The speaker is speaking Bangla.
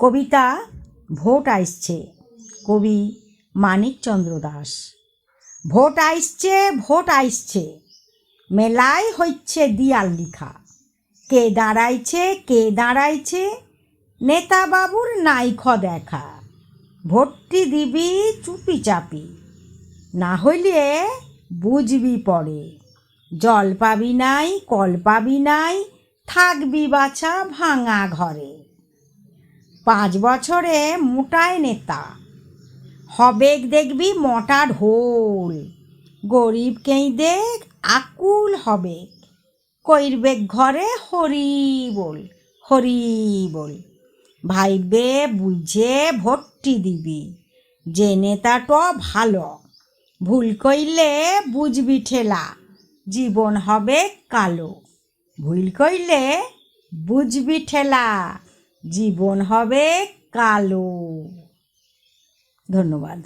কবিতা ভোট আইসছে, কবি মানিকচন্দ্র দাস। ভোট আইসছে, ভোট আইসছে, মেলায় হচ্ছে দিয়াল লিখা। কে দাঁড়াইছে, কে দাঁড়াইছে, নেতা বাবুর নাইখ দেখা। ভোটটি দিবি চুপি চাপি, না হইলে বুঝবি পরে। জল পাবি নাই, কল পাবি নাই, থাকবি বাছা ভাঙা ঘরে। 5 বছরে মোটায় নেতা, হবেক দেখবি মোটা ঢোল। গরিব কেঁদেক আকুল হবে, কইরবেক ঘরে হরি বল, হরি বল। ভাইবে বুঝে ভোটটি দিবি, যে নেতাটা ভালো। ভুল কইলে বুঝবি ঠেলা, জীবন হবে কালো। ভুল কইলে বুঝবি ঠেলা, জীবন হবে কালো। ধন্যবাদ।